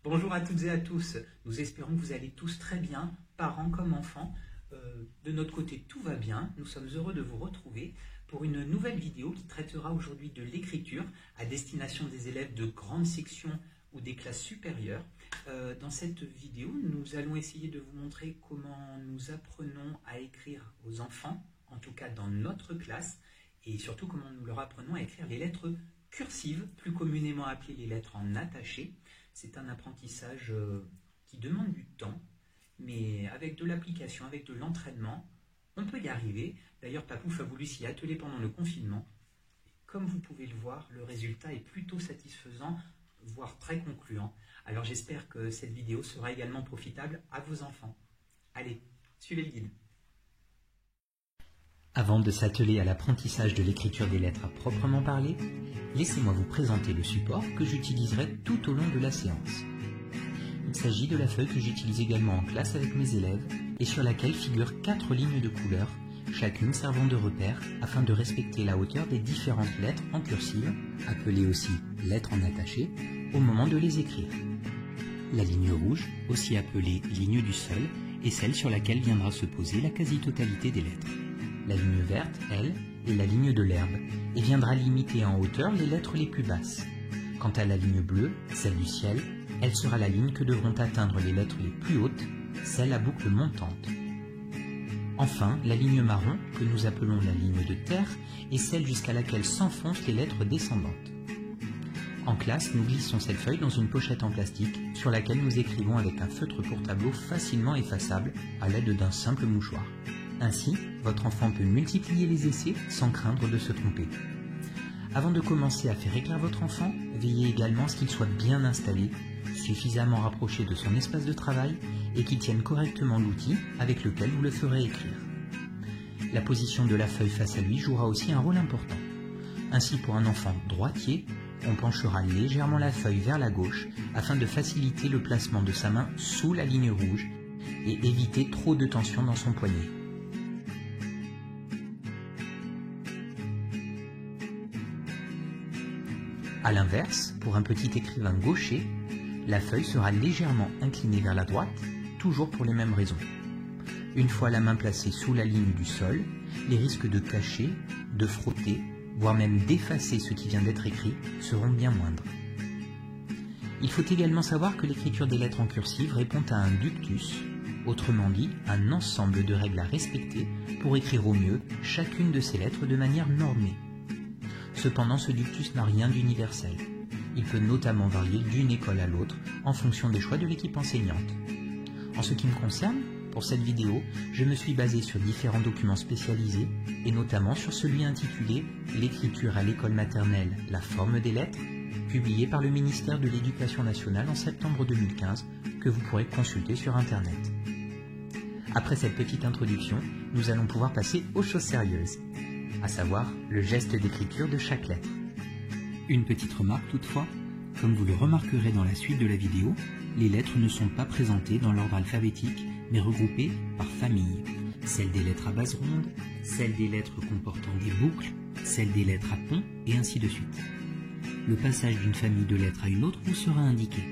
Bonjour à toutes et à tous, nous espérons que vous allez tous très bien, parents comme enfants. De notre côté, tout va bien, nous sommes heureux de vous retrouver pour une nouvelle vidéo qui traitera aujourd'hui de l'écriture à destination des élèves de grande section ou des classes supérieures. Dans cette vidéo, nous allons essayer de vous montrer comment nous apprenons à écrire aux enfants, en tout cas dans notre classe, et surtout comment nous leur apprenons à écrire les lettres cursives, plus communément appelées les lettres en attaché. C'est un apprentissage qui demande du temps, mais avec de l'application, avec de l'entraînement, on peut y arriver. D'ailleurs, Papouf a voulu s'y atteler pendant le confinement. Comme vous pouvez le voir, le résultat est plutôt satisfaisant, voire très concluant. Alors j'espère que cette vidéo sera également profitable à vos enfants. Allez, suivez le guide. Avant de s'atteler à l'apprentissage de l'écriture des lettres à proprement parler, laissez-moi vous présenter le support que j'utiliserai tout au long de la séance. Il s'agit de la feuille que j'utilise également en classe avec mes élèves et sur laquelle figurent 4 lignes de couleur, chacune servant de repère afin de respecter la hauteur des différentes lettres en cursive, appelées aussi lettres en attaché, au moment de les écrire. La ligne rouge, aussi appelée ligne du sol, est celle sur laquelle viendra se poser la quasi-totalité des lettres. La ligne verte, elle, est la ligne de l'herbe et viendra limiter en hauteur les lettres les plus basses. Quant à la ligne bleue, celle du ciel, elle sera la ligne que devront atteindre les lettres les plus hautes, celle à boucle montante. Enfin, la ligne marron, que nous appelons la ligne de terre, est celle jusqu'à laquelle s'enfoncent les lettres descendantes. En classe, nous glissons cette feuille dans une pochette en plastique sur laquelle nous écrivons avec un feutre pour tableau facilement effaçable à l'aide d'un simple mouchoir. Ainsi, votre enfant peut multiplier les essais sans craindre de se tromper. Avant de commencer à faire écrire votre enfant, veillez également à ce qu'il soit bien installé, suffisamment rapproché de son espace de travail et qu'il tienne correctement l'outil avec lequel vous le ferez écrire. La position de la feuille face à lui jouera aussi un rôle important. Ainsi, pour un enfant droitier, on penchera légèrement la feuille vers la gauche afin de faciliter le placement de sa main sous la ligne rouge et éviter trop de tension dans son poignet. A l'inverse, pour un petit écrivain gaucher, la feuille sera légèrement inclinée vers la droite, toujours pour les mêmes raisons. Une fois la main placée sous la ligne du sol, les risques de cacher, de frotter, voire même d'effacer ce qui vient d'être écrit seront bien moindres. Il faut également savoir que l'écriture des lettres en cursive répond à un ductus, autrement dit un ensemble de règles à respecter pour écrire au mieux chacune de ces lettres de manière normée. Cependant, ce ductus n'a rien d'universel. Il peut notamment varier d'une école à l'autre en fonction des choix de l'équipe enseignante. En ce qui me concerne, pour cette vidéo, je me suis basé sur différents documents spécialisés et notamment sur celui intitulé « L'écriture à l'école maternelle, la forme des lettres » publié par le ministère de l'Éducation nationale en septembre 2015 que vous pourrez consulter sur Internet. Après cette petite introduction, nous allons pouvoir passer aux choses sérieuses, à savoir le geste d'écriture de chaque lettre. Une petite remarque toutefois, comme vous le remarquerez dans la suite de la vidéo, les lettres ne sont pas présentées dans l'ordre alphabétique, mais regroupées par famille. Celles des lettres à base ronde, celles des lettres comportant des boucles, celles des lettres à pont, et ainsi de suite. Le passage d'une famille de lettres à une autre vous sera indiqué.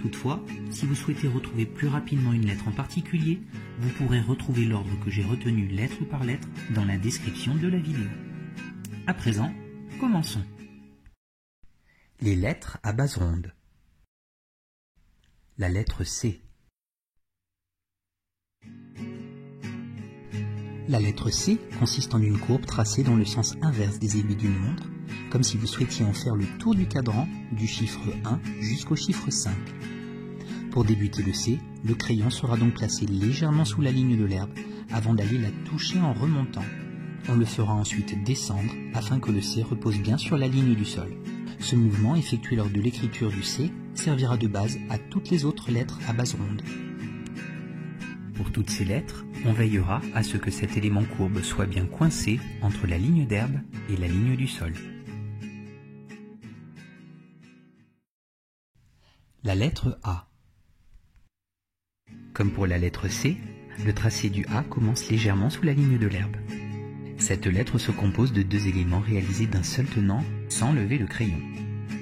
Toutefois, si vous souhaitez retrouver plus rapidement une lettre en particulier, vous pourrez retrouver l'ordre que j'ai retenu lettre par lettre dans la description de la vidéo. À présent, commençons. Les lettres à base ronde. La lettre C. La lettre C consiste en une courbe tracée dans le sens inverse des aiguilles d'une montre, comme si vous souhaitiez en faire le tour du cadran du chiffre 1 jusqu'au chiffre 5. Pour débuter le C, le crayon sera donc placé légèrement sous la ligne de l'herbe avant d'aller la toucher en remontant. On le fera ensuite descendre afin que le C repose bien sur la ligne du sol. Ce mouvement effectué lors de l'écriture du C servira de base à toutes les autres lettres à base ronde. Pour toutes ces lettres, on veillera à ce que cet élément courbe soit bien coincé entre la ligne d'herbe et la ligne du sol. La lettre A. Comme pour la lettre C, le tracé du A commence légèrement sous la ligne de l'herbe. Cette lettre se compose de 2 éléments réalisés d'un seul tenant sans lever le crayon.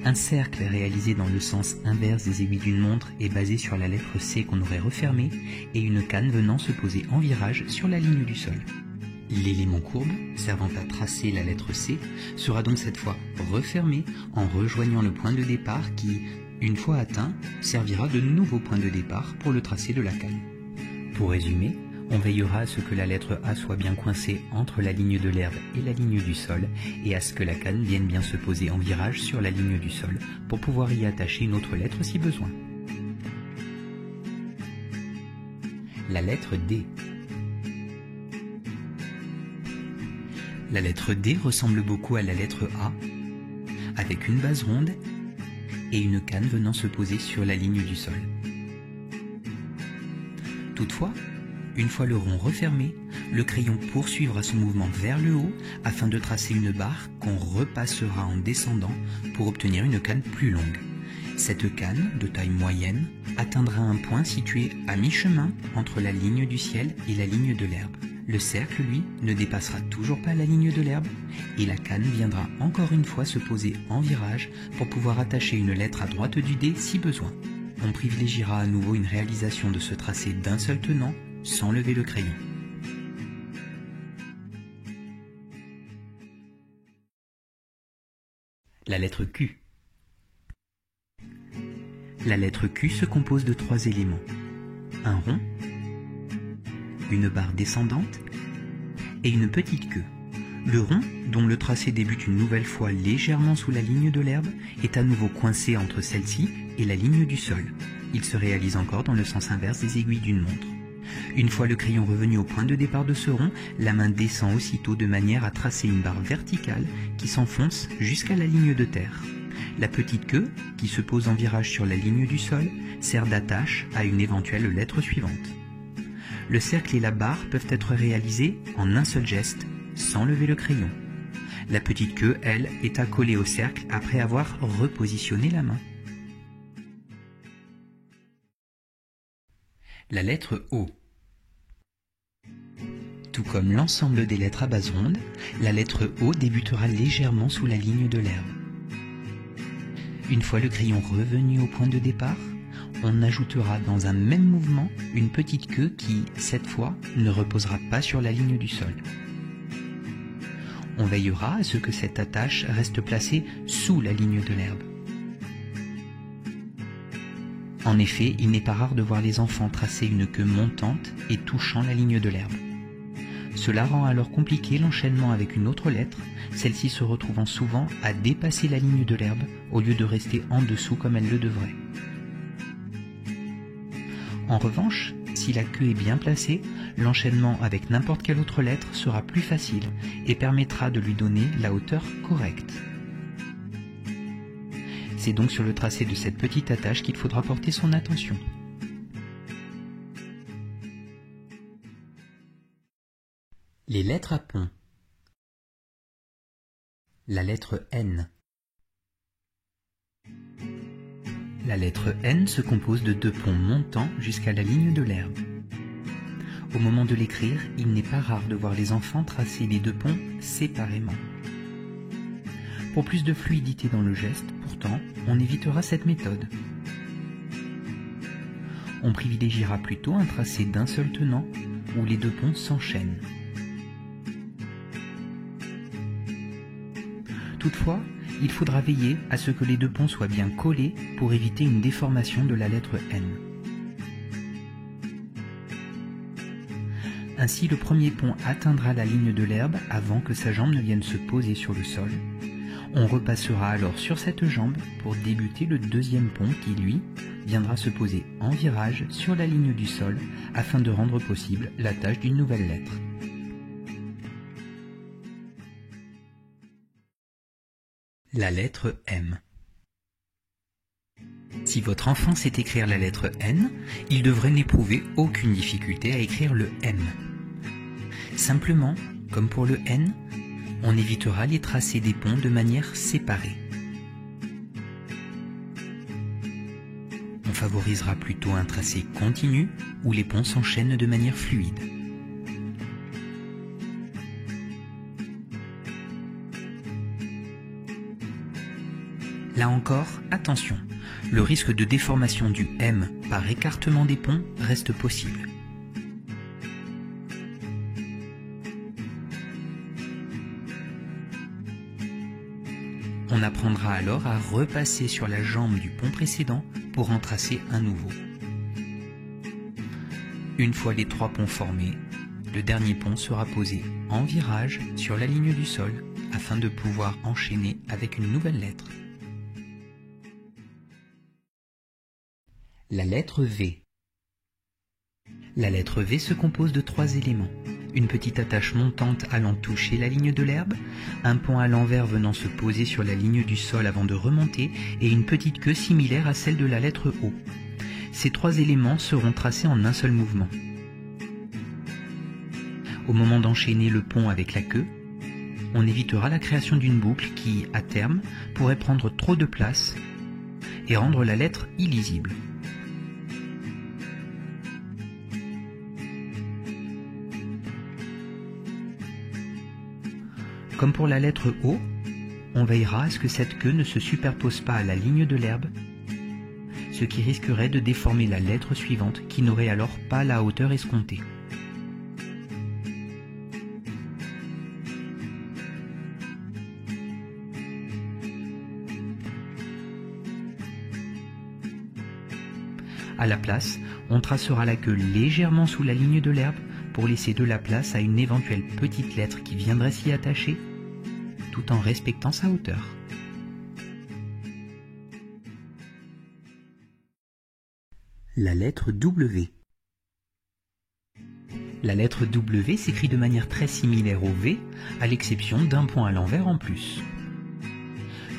Un cercle réalisé dans le sens inverse des aiguilles d'une montre est basé sur la lettre C qu'on aurait refermée et une canne venant se poser en virage sur la ligne du sol. L'élément courbe, servant à tracer la lettre C, sera donc cette fois refermé en rejoignant le point de départ qui, une fois atteint, servira de nouveau point de départ pour le tracé de la canne. Pour résumer, on veillera à ce que la lettre A soit bien coincée entre la ligne de l'herbe et la ligne du sol et à ce que la canne vienne bien se poser en virage sur la ligne du sol pour pouvoir y attacher une autre lettre si besoin. La lettre D. La lettre D ressemble beaucoup à la lettre A, avec une base ronde et une canne venant se poser sur la ligne du sol. Toutefois, une fois le rond refermé, le crayon poursuivra son mouvement vers le haut afin de tracer une barre qu'on repassera en descendant pour obtenir une canne plus longue. Cette canne, de taille moyenne, atteindra un point situé à mi-chemin entre la ligne du ciel et la ligne de l'herbe. Le cercle, lui, ne dépassera toujours pas la ligne de l'herbe et la canne viendra encore une fois se poser en virage pour pouvoir attacher une lettre à droite du dé si besoin. On privilégiera à nouveau une réalisation de ce tracé d'un seul tenant sans lever le crayon. La lettre Q. La lettre Q se compose de 3 éléments. Un rond, une barre descendante et une petite queue. Le rond, dont le tracé débute une nouvelle fois légèrement sous la ligne de l'herbe, est à nouveau coincé entre celle-ci et la ligne du sol. Il se réalise encore dans le sens inverse des aiguilles d'une montre. Une fois le crayon revenu au point de départ de ce rond, la main descend aussitôt de manière à tracer une barre verticale qui s'enfonce jusqu'à la ligne de terre. La petite queue, qui se pose en virage sur la ligne du sol, sert d'attache à une éventuelle lettre suivante. Le cercle et la barre peuvent être réalisés en un seul geste, sans lever le crayon. La petite queue, elle, est accolée au cercle après avoir repositionné la main. La lettre O. Tout comme l'ensemble des lettres à base ronde, la lettre O débutera légèrement sous la ligne de l'herbe. Une fois le crayon revenu au point de départ, on ajoutera dans un même mouvement une petite queue qui, cette fois, ne reposera pas sur la ligne du sol. On veillera à ce que cette attache reste placée sous la ligne de l'herbe. En effet, il n'est pas rare de voir les enfants tracer une queue montante et touchant la ligne de l'herbe. Cela rend alors compliqué l'enchaînement avec une autre lettre, celle-ci se retrouvant souvent à dépasser la ligne de l'herbe au lieu de rester en dessous comme elle le devrait. En revanche, si la queue est bien placée, l'enchaînement avec n'importe quelle autre lettre sera plus facile et permettra de lui donner la hauteur correcte. C'est donc sur le tracé de cette petite attache qu'il faudra porter son attention. Les lettres à pont. La lettre N. La lettre N se compose de 2 ponts montants jusqu'à la ligne de l'herbe. Au moment de l'écrire, il n'est pas rare de voir les enfants tracer les 2 ponts séparément. Pour plus de fluidité dans le geste, pourtant, on évitera cette méthode. On privilégiera plutôt un tracé d'un seul tenant où les 2 ponts s'enchaînent. Toutefois, il faudra veiller à ce que les 2 ponts soient bien collés pour éviter une déformation de la lettre N. Ainsi, le premier pont atteindra la ligne de l'herbe avant que sa jambe ne vienne se poser sur le sol. On repassera alors sur cette jambe pour débuter le deuxième pont qui, lui, viendra se poser en virage sur la ligne du sol afin de rendre possible l'attache d'une nouvelle lettre. La lettre M. Si votre enfant sait écrire la lettre N, il devrait n'éprouver aucune difficulté à écrire le M. Simplement, comme pour le N, on évitera les tracés des ponts de manière séparée. On favorisera plutôt un tracé continu où les ponts s'enchaînent de manière fluide. Là encore, attention, le risque de déformation du M par écartement des ponts reste possible. On apprendra alors à repasser sur la jambe du pont précédent pour en tracer un nouveau. Une fois les 3 ponts formés, le dernier pont sera posé en virage sur la ligne du sol afin de pouvoir enchaîner avec une nouvelle lettre. La lettre V. La lettre V se compose de 3 éléments. Une petite attache montante allant toucher la ligne de l'herbe, un pont à l'envers venant se poser sur la ligne du sol avant de remonter et une petite queue similaire à celle de la lettre O. Ces 3 éléments seront tracés en un seul mouvement. Au moment d'enchaîner le pont avec la queue, on évitera la création d'une boucle qui, à terme, pourrait prendre trop de place et rendre la lettre illisible. Comme pour la lettre O, on veillera à ce que cette queue ne se superpose pas à la ligne de l'herbe, ce qui risquerait de déformer la lettre suivante qui n'aurait alors pas la hauteur escomptée. À la place, on tracera la queue légèrement sous la ligne de l'herbe pour laisser de la place à une éventuelle petite lettre qui viendrait s'y attacher, tout en respectant sa hauteur. La lettre W. La lettre W s'écrit de manière très similaire au V, à l'exception d'un point à l'envers en plus.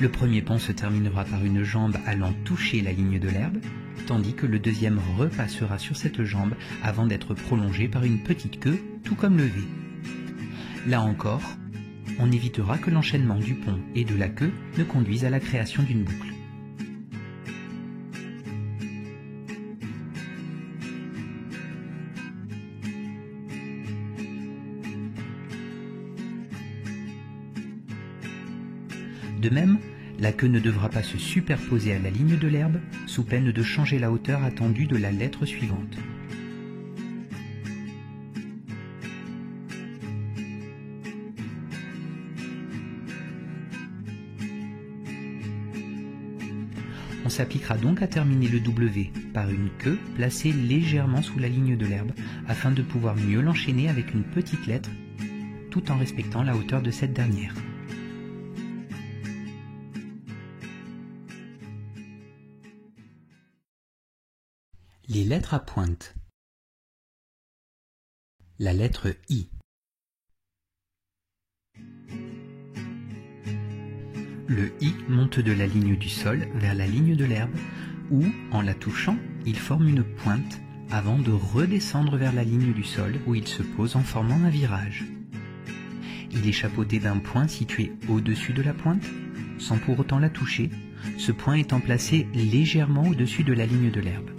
Le premier pont se terminera par une jambe allant toucher la ligne de l'herbe, tandis que le deuxième repassera sur cette jambe avant d'être prolongé par une petite queue, tout comme le V. Là encore, on évitera que l'enchaînement du pont et de la queue ne conduise à la création d'une boucle. De même, la queue ne devra pas se superposer à la ligne de l'herbe, sous peine de changer la hauteur attendue de la lettre suivante. On s'appliquera donc à terminer le W par une queue placée légèrement sous la ligne de l'herbe, afin de pouvoir mieux l'enchaîner avec une petite lettre, tout en respectant la hauteur de cette dernière. Les lettres à pointe. La lettre I. Le I monte de la ligne du sol vers la ligne de l'herbe où, en la touchant, il forme une pointe avant de redescendre vers la ligne du sol où il se pose en formant un virage. Il est chapeauté d'un point situé au-dessus de la pointe, sans pour autant la toucher, ce point étant placé légèrement au-dessus de la ligne de l'herbe.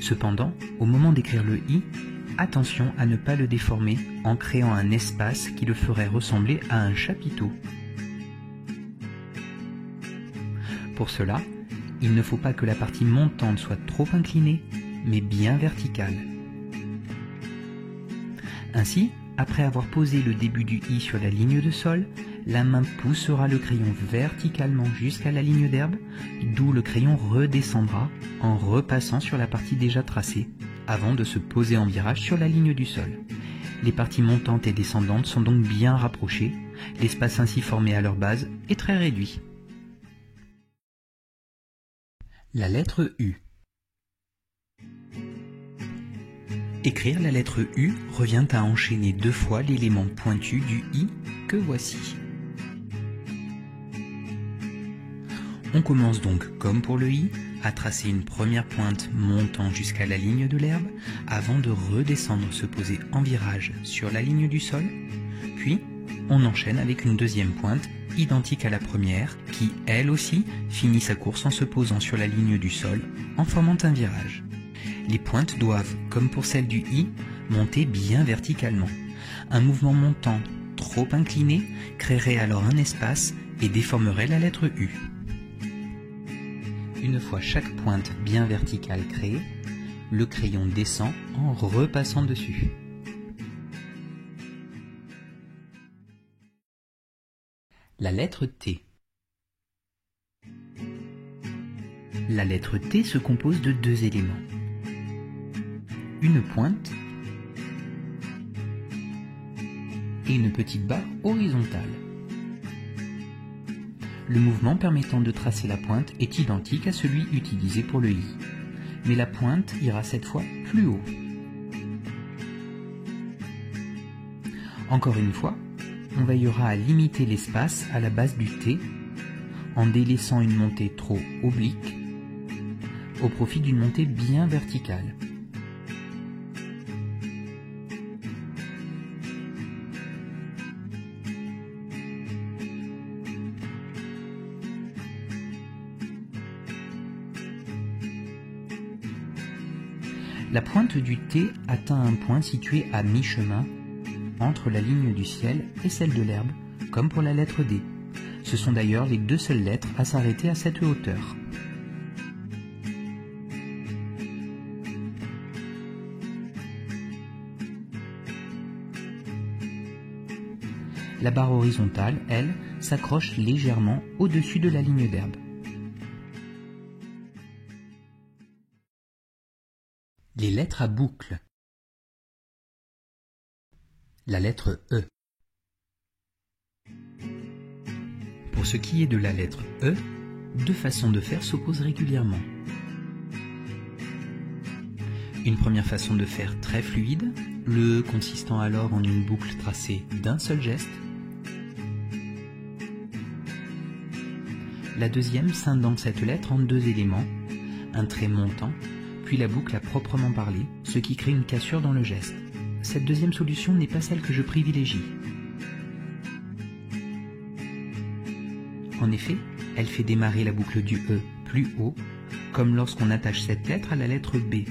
Cependant, au moment d'écrire le I, attention à ne pas le déformer en créant un espace qui le ferait ressembler à un chapiteau. Pour cela, il ne faut pas que la partie montante soit trop inclinée, mais bien verticale. Ainsi, après avoir posé le début du I sur la ligne de sol, la main poussera le crayon verticalement jusqu'à la ligne d'herbe, d'où le crayon redescendra en repassant sur la partie déjà tracée, avant de se poser en virage sur la ligne du sol. Les parties montantes et descendantes sont donc bien rapprochées, l'espace ainsi formé à leur base est très réduit. La lettre U. Écrire la lettre U revient à enchaîner 2 fois l'élément pointu du I que voici. On commence donc, comme pour le I, à tracer une première pointe montant jusqu'à la ligne de l'herbe, avant de redescendre se poser en virage sur la ligne du sol, puis on enchaîne avec une deuxième pointe, identique à la première, qui, elle aussi, finit sa course en se posant sur la ligne du sol, en formant un virage. Les pointes doivent, comme pour celle du I, monter bien verticalement. Un mouvement montant trop incliné créerait alors un espace et déformerait la lettre U. Une fois chaque pointe bien verticale créée, le crayon descend en repassant dessus. La lettre T. La lettre T se compose de deux éléments. Une pointe et une petite barre horizontale. Le mouvement permettant de tracer la pointe est identique à celui utilisé pour le I, mais la pointe ira cette fois plus haut. Encore une fois, on veillera à limiter l'espace à la base du T en délaissant une montée trop oblique au profit d'une montée bien verticale. La pointe du T atteint un point situé à mi-chemin entre la ligne du ciel et celle de l'herbe, comme pour la lettre D. Ce sont d'ailleurs les deux seules lettres à s'arrêter à cette hauteur. La barre horizontale, elle, s'accroche légèrement au-dessus de la ligne d'herbe. Les lettres à boucle. La lettre E. Pour ce qui est de la lettre E, deux façons de faire s'opposent régulièrement. Une première façon de faire très fluide, le E consistant alors en une boucle tracée d'un seul geste. La deuxième scindant cette lettre en deux éléments, un trait montant, puis la boucle à proprement parler, ce qui crée une cassure dans le geste. Cette deuxième solution n'est pas celle que je privilégie. En effet, elle fait démarrer la boucle du E plus haut, comme lorsqu'on attache cette lettre à la lettre B.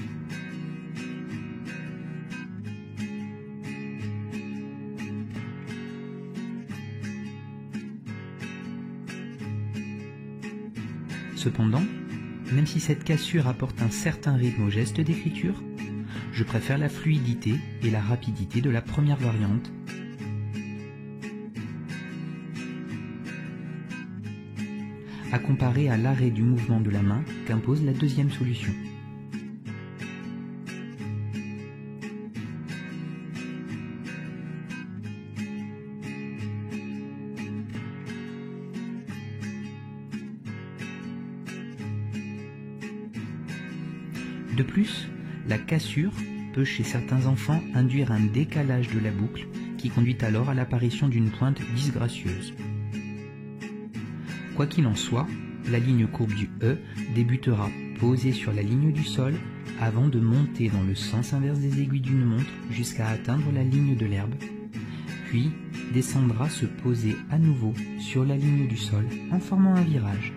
Cependant, même si cette cassure apporte un certain rythme au geste d'écriture, je préfère la fluidité et la rapidité de la première variante. À comparer à l'arrêt du mouvement de la main qu'impose la deuxième solution. De plus, la cassure peut chez certains enfants induire un décalage de la boucle qui conduit alors à l'apparition d'une pointe disgracieuse. Quoi qu'il en soit, la ligne courbe du E débutera posée sur la ligne du sol avant de monter dans le sens inverse des aiguilles d'une montre jusqu'à atteindre la ligne de l'herbe, puis descendra se poser à nouveau sur la ligne du sol en formant un virage.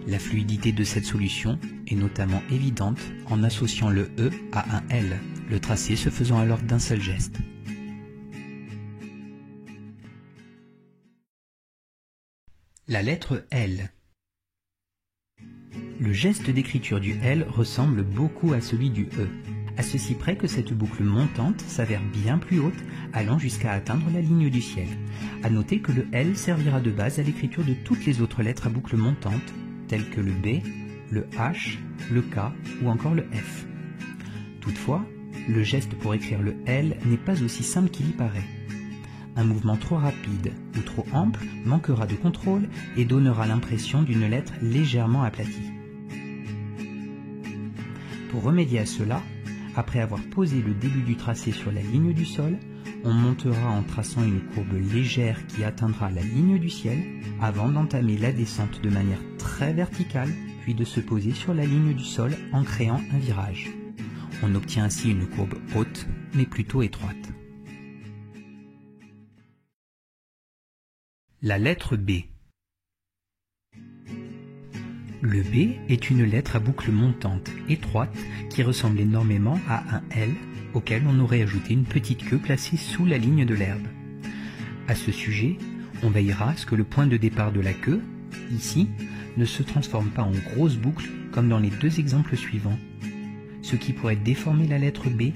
La fluidité de cette solution est notamment évidente en associant le E à un L, le tracé se faisant alors d'un seul geste. La lettre L. Le geste d'écriture du L ressemble beaucoup à celui du E, à ceci près que cette boucle montante s'avère bien plus haute, allant jusqu'à atteindre la ligne du ciel. À noter que le L servira de base à l'écriture de toutes les autres lettres à boucle montante, tels que le B, le H, le K ou encore le F. Toutefois, le geste pour écrire le L n'est pas aussi simple qu'il y paraît. Un mouvement trop rapide ou trop ample manquera de contrôle et donnera l'impression d'une lettre légèrement aplatie. Pour remédier à cela, après avoir posé le début du tracé sur la ligne du sol, on montera en traçant une courbe légère qui atteindra la ligne du ciel avant d'entamer la descente de manière très verticale, puis de se poser sur la ligne du sol en créant un virage. On obtient ainsi une courbe haute, mais plutôt étroite. La lettre B. Le B est une lettre à boucle montante, étroite, qui ressemble énormément à un L, auquel on aurait ajouté une petite queue placée sous la ligne de l'herbe. À ce sujet, on veillera à ce que le point de départ de la queue, ici, ne se transforme pas en grosse boucle comme dans les deux exemples suivants, ce qui pourrait déformer la lettre B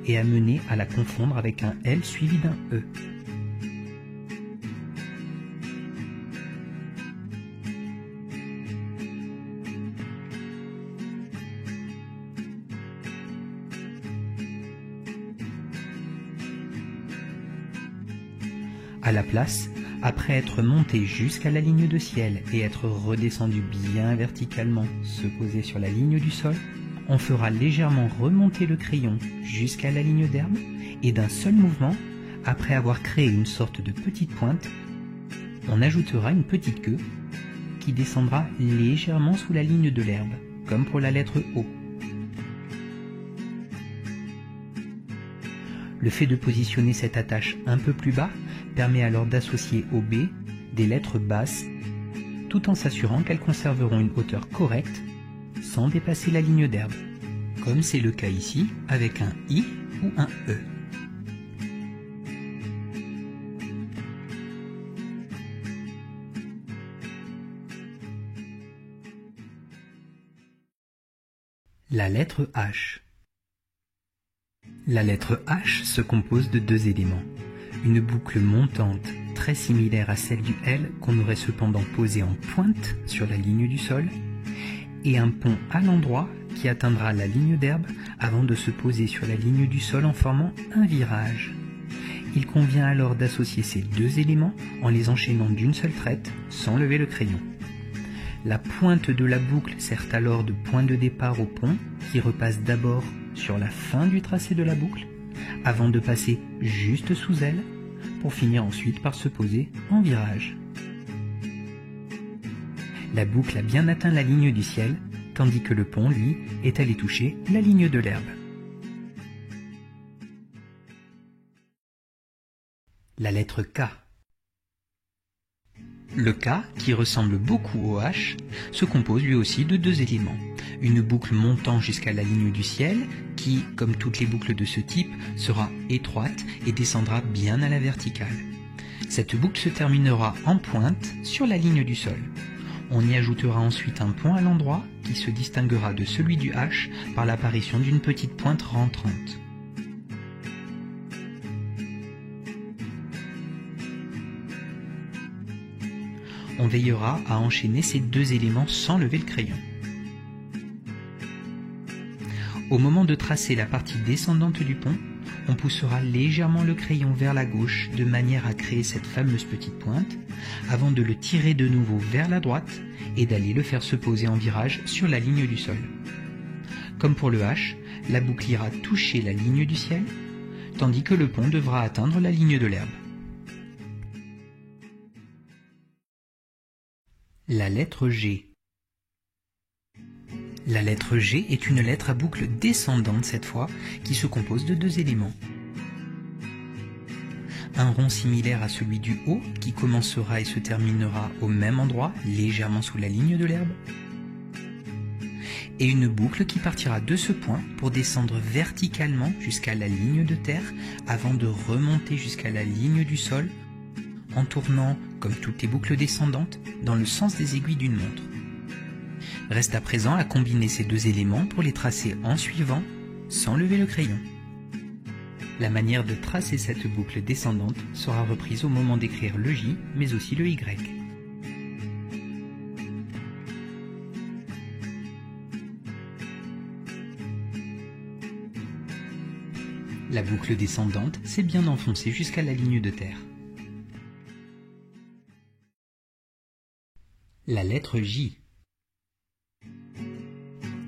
et amener à la confondre avec un L suivi d'un E. À la place, après être monté jusqu'à la ligne de ciel et être redescendu bien verticalement, se poser sur la ligne du sol, on fera légèrement remonter le crayon jusqu'à la ligne d'herbe et d'un seul mouvement, après avoir créé une sorte de petite pointe, on ajoutera une petite queue qui descendra légèrement sous la ligne de l'herbe, comme pour la lettre O. Le fait de positionner cette attache un peu plus bas permet alors d'associer au B des lettres basses, tout en s'assurant qu'elles conserveront une hauteur correcte sans dépasser la ligne d'herbe, comme c'est le cas ici avec un I ou un E. La lettre H. La lettre H se compose de deux éléments. Une boucle montante très similaire à celle du L qu'on aurait cependant posée en pointe sur la ligne du sol et un pont à l'endroit qui atteindra la ligne d'herbe avant de se poser sur la ligne du sol en formant un virage. Il convient alors d'associer ces deux éléments en les enchaînant d'une seule traite sans lever le crayon. La pointe de la boucle sert alors de point de départ au pont qui repasse d'abord sur la fin du tracé de la boucle avant de passer juste sous elle pour finir ensuite par se poser en virage. La boucle a bien atteint la ligne du ciel, tandis que le pont, lui, est allé toucher la ligne de l'herbe. La lettre K. Le K, qui ressemble beaucoup au H, se compose lui aussi de deux éléments. Une boucle montant jusqu'à la ligne du ciel, qui, comme toutes les boucles de ce type, sera étroite et descendra bien à la verticale. Cette boucle se terminera en pointe sur la ligne du sol. On y ajoutera ensuite un point à l'endroit qui se distinguera de celui du H par l'apparition d'une petite pointe rentrante. On veillera à enchaîner ces deux éléments sans lever le crayon. Au moment de tracer la partie descendante du pont, on poussera légèrement le crayon vers la gauche de manière à créer cette fameuse petite pointe, avant de le tirer de nouveau vers la droite et d'aller le faire se poser en virage sur la ligne du sol. Comme pour le H, la boucle ira toucher la ligne du ciel, tandis que le pont devra atteindre la ligne de l'herbe. La lettre G. La lettre G est une lettre à boucle descendante cette fois, qui se compose de deux éléments. Un rond similaire à celui du O, qui commencera et se terminera au même endroit, légèrement sous la ligne de l'herbe. Et une boucle qui partira de ce point pour descendre verticalement jusqu'à la ligne de terre, avant de remonter jusqu'à la ligne du sol, en tournant, comme toutes les boucles descendantes, dans le sens des aiguilles d'une montre. Reste à présent à combiner ces deux éléments pour les tracer en suivant, sans lever le crayon. La manière de tracer cette boucle descendante sera reprise au moment d'écrire le J, mais aussi le Y. La boucle descendante s'est bien enfoncée jusqu'à la ligne de terre. La lettre J.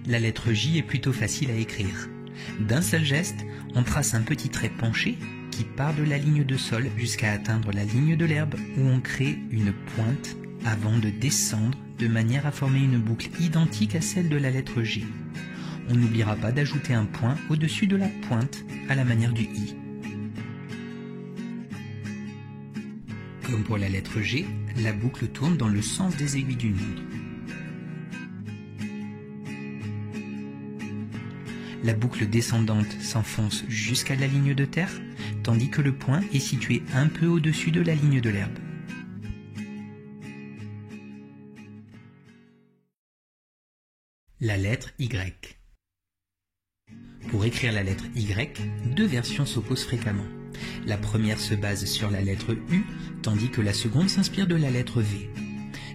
La lettre J est plutôt facile à écrire. D'un seul geste, on trace un petit trait penché qui part de la ligne de sol jusqu'à atteindre la ligne de l'herbe où on crée une pointe avant de descendre de manière à former une boucle identique à celle de la lettre G. On n'oubliera pas d'ajouter un point au-dessus de la pointe à la manière du I. Comme pour la lettre G, la boucle tourne dans le sens des aiguilles d'une montre. La boucle descendante s'enfonce jusqu'à la ligne de terre, tandis que le point est situé un peu au-dessus de la ligne de l'herbe. La lettre Y. Pour écrire la lettre Y, deux versions s'opposent fréquemment. La première se base sur la lettre U, tandis que la seconde s'inspire de la lettre V.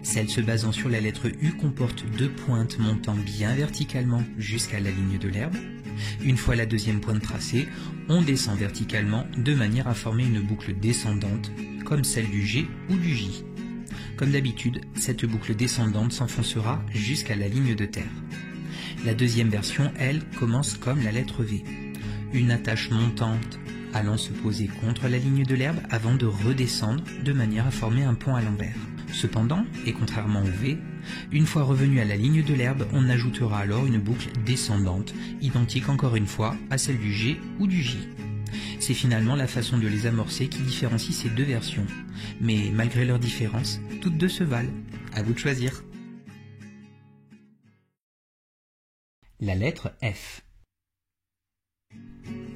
Celle se basant sur la lettre U comporte deux pointes montant bien verticalement jusqu'à la ligne de l'herbe. Une fois la deuxième pointe tracée, on descend verticalement de manière à former une boucle descendante, comme celle du G ou du J. Comme d'habitude, cette boucle descendante s'enfoncera jusqu'à la ligne de terre. La deuxième version, elle, commence comme la lettre V. Une attache montante allant se poser contre la ligne de l'herbe avant de redescendre de manière à former un pont à l'envers. Cependant, et contrairement au V, une fois revenu à la ligne de l'herbe, on ajoutera alors une boucle descendante, identique encore une fois à celle du G ou du J. C'est finalement la façon de les amorcer qui différencie ces deux versions. Mais malgré leurs différences, toutes deux se valent. À vous de choisir. La lettre F.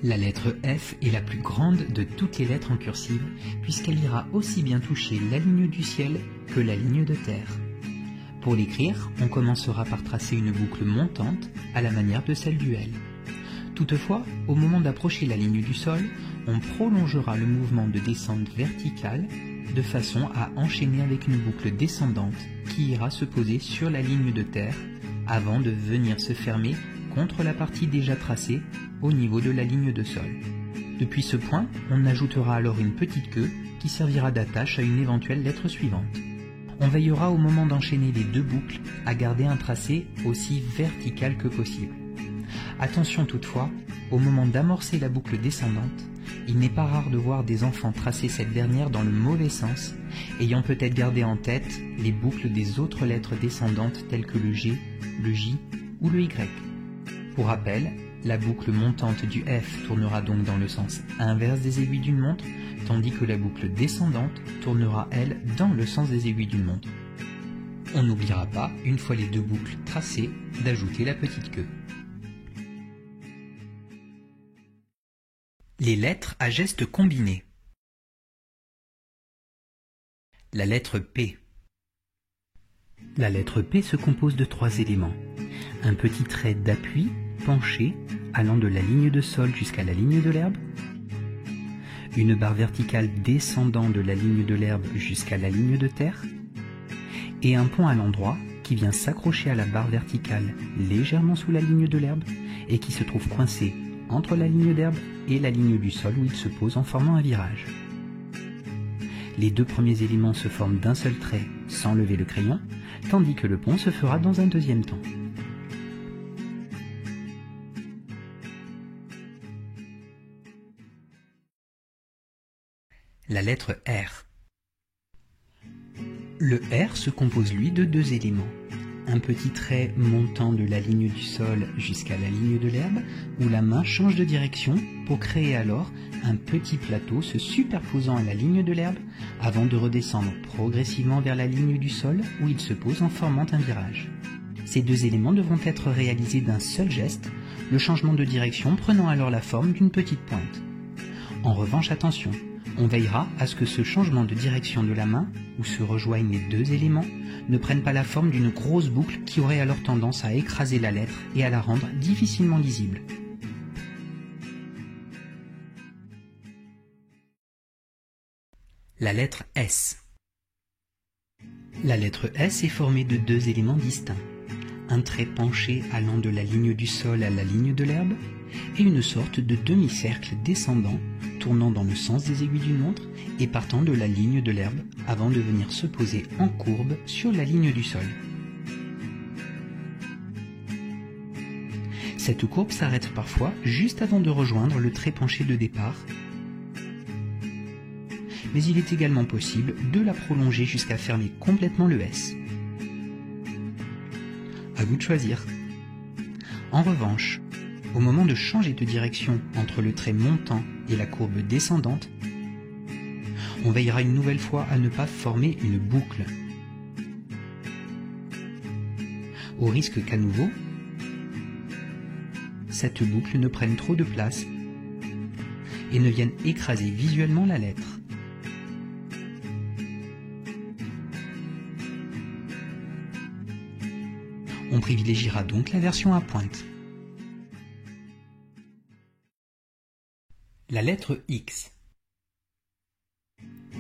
La lettre F est la plus grande de toutes les lettres en cursive puisqu'elle ira aussi bien toucher la ligne du ciel que la ligne de terre. Pour l'écrire, on commencera par tracer une boucle montante à la manière de celle du L. Toutefois, au moment d'approcher la ligne du sol, on prolongera le mouvement de descente verticale de façon à enchaîner avec une boucle descendante qui ira se poser sur la ligne de terre avant de venir se fermer contre la partie déjà tracée au niveau de la ligne de sol. Depuis ce point, on ajoutera alors une petite queue qui servira d'attache à une éventuelle lettre suivante. On veillera au moment d'enchaîner les deux boucles à garder un tracé aussi vertical que possible. Attention toutefois, au moment d'amorcer la boucle descendante, il n'est pas rare de voir des enfants tracer cette dernière dans le mauvais sens, ayant peut-être gardé en tête les boucles des autres lettres descendantes telles que le G, le J ou le Y. Pour rappel, la boucle montante du F tournera donc dans le sens inverse des aiguilles d'une montre, tandis que la boucle descendante tournera, elle, dans le sens des aiguilles d'une montre. On n'oubliera pas, une fois les deux boucles tracées, d'ajouter la petite queue. Les lettres à gestes combinés. La lettre P. La lettre P se compose de trois éléments. Un petit trait d'appui penché allant de la ligne de sol jusqu'à la ligne de l'herbe, une barre verticale descendant de la ligne de l'herbe jusqu'à la ligne de terre, et un pont à l'endroit qui vient s'accrocher à la barre verticale légèrement sous la ligne de l'herbe et qui se trouve coincé entre la ligne d'herbe et la ligne du sol où il se pose en formant un virage. Les deux premiers éléments se forment d'un seul trait sans lever le crayon, tandis que le pont se fera dans un deuxième temps. La lettre R. Le R se compose lui de deux éléments. Un petit trait montant de la ligne du sol jusqu'à la ligne de l'herbe, où la main change de direction pour créer alors un petit plateau se superposant à la ligne de l'herbe avant de redescendre progressivement vers la ligne du sol où il se pose en formant un virage. Ces deux éléments devront être réalisés d'un seul geste, le changement de direction prenant alors la forme d'une petite pointe. En revanche, attention, on veillera à ce que ce changement de direction de la main, où se rejoignent les deux éléments, ne prenne pas la forme d'une grosse boucle qui aurait alors tendance à écraser la lettre et à la rendre difficilement lisible. La lettre S. La lettre S est formée de deux éléments distincts. Un trait penché allant de la ligne du sol à la ligne de l'herbe, et une sorte de demi-cercle descendant, tournant dans le sens des aiguilles d'une montre et partant de la ligne de l'herbe avant de venir se poser en courbe sur la ligne du sol. Cette courbe s'arrête parfois juste avant de rejoindre le trait penché de départ, mais il est également possible de la prolonger jusqu'à fermer complètement le S. À vous de choisir. En revanche, au moment de changer de direction entre le trait montant et la courbe descendante, on veillera une nouvelle fois à ne pas former une boucle, au risque qu'à nouveau, cette boucle ne prenne trop de place et ne viennent écraser visuellement la lettre. On privilégiera donc la version à pointe. La lettre X.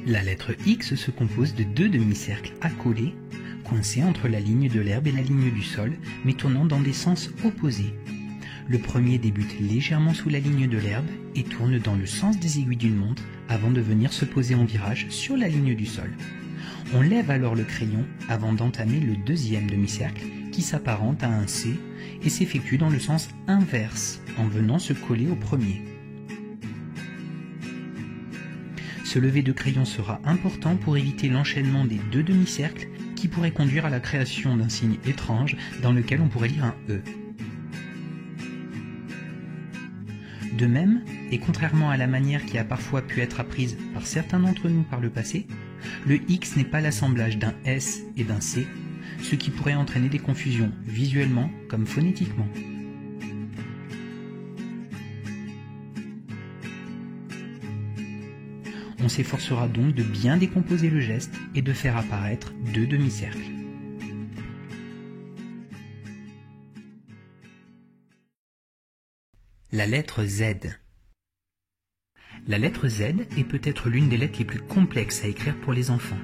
La lettre X se compose de deux demi-cercles accolés, coincés entre la ligne de l'herbe et la ligne du sol, mais tournant dans des sens opposés. Le premier débute légèrement sous la ligne de l'herbe et tourne dans le sens des aiguilles d'une montre avant de venir se poser en virage sur la ligne du sol. On lève alors le crayon avant d'entamer le deuxième demi-cercle qui s'apparente à un C et s'effectue dans le sens inverse en venant se coller au premier. Ce lever de crayon sera important pour éviter l'enchaînement des deux demi-cercles qui pourrait conduire à la création d'un signe étrange dans lequel on pourrait lire un E. De même, et contrairement à la manière qui a parfois pu être apprise par certains d'entre nous par le passé, le X n'est pas l'assemblage d'un S et d'un C, ce qui pourrait entraîner des confusions visuellement comme phonétiquement. On s'efforcera donc de bien décomposer le geste et de faire apparaître deux demi-cercles. La lettre Z. La lettre Z est peut-être l'une des lettres les plus complexes à écrire pour les enfants,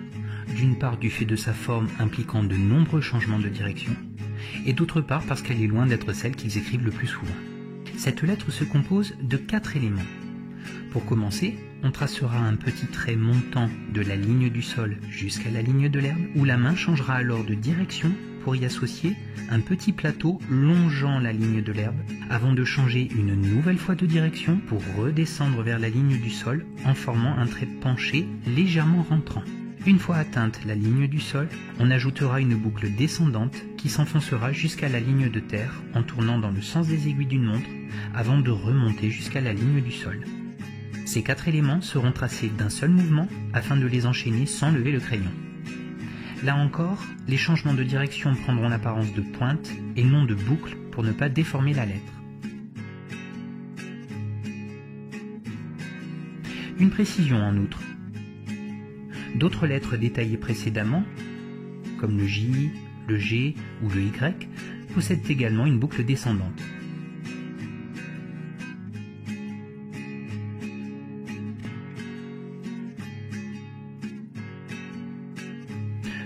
d'une part du fait de sa forme impliquant de nombreux changements de direction, et d'autre part parce qu'elle est loin d'être celle qu'ils écrivent le plus souvent. Cette lettre se compose de 4 éléments. Pour commencer, on tracera un petit trait montant de la ligne du sol jusqu'à la ligne de l'herbe, où la main changera alors de direction pour y associer un petit plateau longeant la ligne de l'herbe, avant de changer une nouvelle fois de direction pour redescendre vers la ligne du sol en formant un trait penché légèrement rentrant. Une fois atteinte la ligne du sol, on ajoutera une boucle descendante qui s'enfoncera jusqu'à la ligne de terre en tournant dans le sens des aiguilles d'une montre avant de remonter jusqu'à la ligne du sol. Ces 4 éléments seront tracés d'un seul mouvement afin de les enchaîner sans lever le crayon. Là encore, les changements de direction prendront l'apparence de pointes et non de boucles pour ne pas déformer la lettre. Une précision en outre. D'autres lettres détaillées précédemment, comme le J, le G ou le Y, possèdent également une boucle descendante.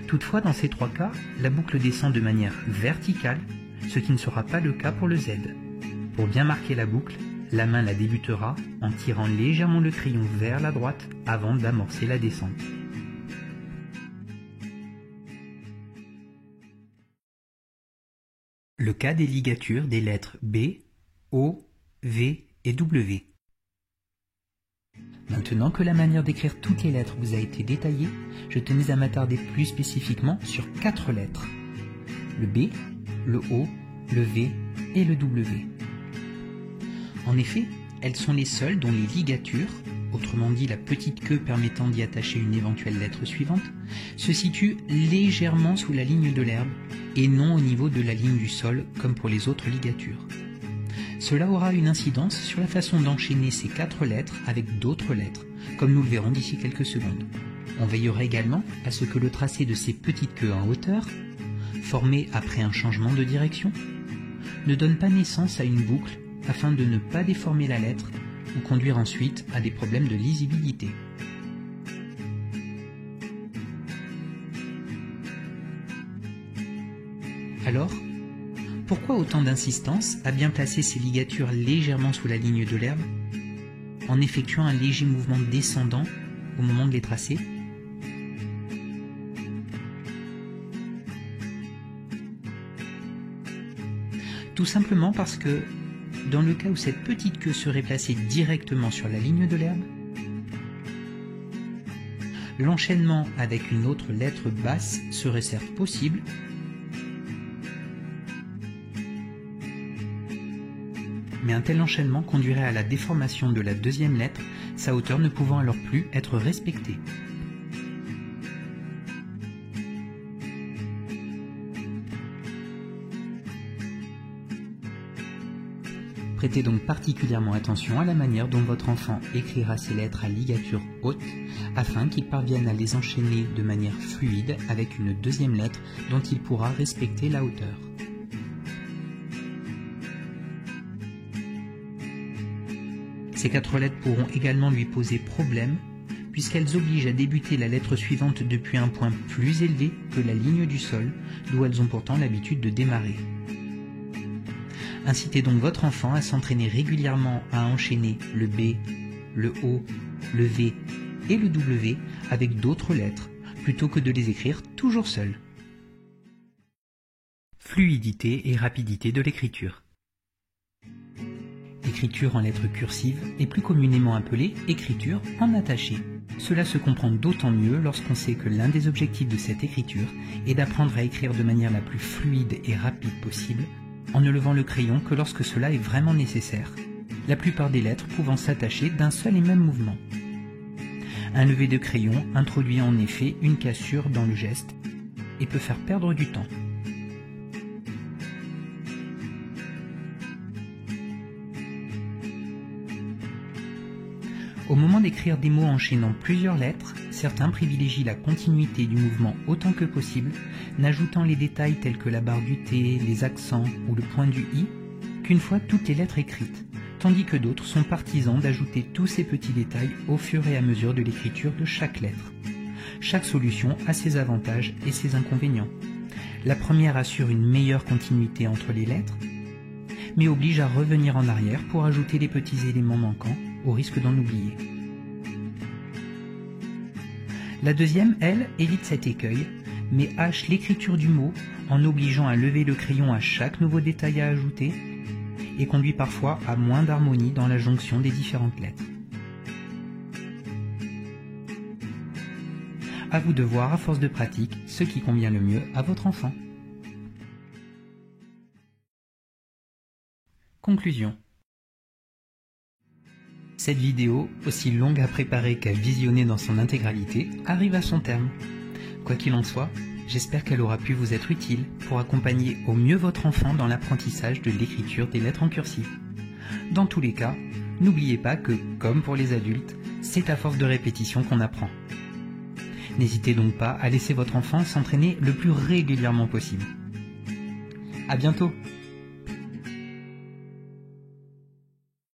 Toutefois, dans ces 3 cas, la boucle descend de manière verticale, ce qui ne sera pas le cas pour le Z. Pour bien marquer la boucle, la main la débutera en tirant légèrement le crayon vers la droite avant d'amorcer la descente. Le cas des ligatures des lettres B, O, V et W. Maintenant que la manière d'écrire toutes les lettres vous a été détaillée, je tenais à m'attarder plus spécifiquement sur 4 lettres. Le B, le O, le V et le W. En effet, elles sont les seules dont les ligatures, autrement dit la petite queue permettant d'y attacher une éventuelle lettre suivante, se situent légèrement sous la ligne de l'herbe et non au niveau de la ligne du sol comme pour les autres ligatures. Cela aura une incidence sur la façon d'enchaîner ces 4 lettres avec d'autres lettres, comme nous le verrons d'ici quelques secondes. On veillera également à ce que le tracé de ces petites queues en hauteur, formées après un changement de direction, ne donne pas naissance à une boucle afin de ne pas déformer la lettre ou conduire ensuite à des problèmes de lisibilité. Alors, pourquoi autant d'insistance à bien placer ces ligatures légèrement sous la ligne de l'herbe, en effectuant un léger mouvement descendant au moment de les tracer? Tout simplement parce que, dans le cas où cette petite queue serait placée directement sur la ligne de l'herbe, l'enchaînement avec une autre lettre basse serait certes possible, mais un tel enchaînement conduirait à la déformation de la deuxième lettre, sa hauteur ne pouvant alors plus être respectée. Prêtez donc particulièrement attention à la manière dont votre enfant écrira ses lettres à ligature haute afin qu'il parvienne à les enchaîner de manière fluide avec une deuxième lettre dont il pourra respecter la hauteur. Ces 4 lettres pourront également lui poser problème puisqu'elles obligent à débuter la lettre suivante depuis un point plus élevé que la ligne du sol, d'où elles ont pourtant l'habitude de démarrer. Incitez donc votre enfant à s'entraîner régulièrement à enchaîner le B, le O, le V et le W avec d'autres lettres, plutôt que de les écrire toujours seuls. Fluidité et rapidité de l'écriture. L'écriture en lettres cursives est plus communément appelée écriture en attaché. Cela se comprend d'autant mieux lorsqu'on sait que l'un des objectifs de cette écriture est d'apprendre à écrire de manière la plus fluide et rapide possible, en ne levant le crayon que lorsque cela est vraiment nécessaire, la plupart des lettres pouvant s'attacher d'un seul et même mouvement. Un lever de crayon introduit en effet une cassure dans le geste et peut faire perdre du temps. Au moment d'écrire des mots enchaînant plusieurs lettres, certains privilégient la continuité du mouvement autant que possible, n'ajoutant les détails tels que la barre du T, les accents ou le point du I, qu'une fois toutes les lettres écrites, tandis que d'autres sont partisans d'ajouter tous ces petits détails au fur et à mesure de l'écriture de chaque lettre. Chaque solution a ses avantages et ses inconvénients. La première assure une meilleure continuité entre les lettres, mais oblige à revenir en arrière pour ajouter les petits éléments manquants, au risque d'en oublier. La deuxième, elle, évite cet écueil, mais hache l'écriture du mot en obligeant à lever le crayon à chaque nouveau détail à ajouter et conduit parfois à moins d'harmonie dans la jonction des différentes lettres. À vous de voir à force de pratique ce qui convient le mieux à votre enfant. Conclusion. Cette vidéo, aussi longue à préparer qu'à visionner dans son intégralité, arrive à son terme. Quoi qu'il en soit, j'espère qu'elle aura pu vous être utile pour accompagner au mieux votre enfant dans l'apprentissage de l'écriture des lettres en cursive. Dans tous les cas, n'oubliez pas que, comme pour les adultes, c'est à force de répétition qu'on apprend. N'hésitez donc pas à laisser votre enfant s'entraîner le plus régulièrement possible. À bientôt!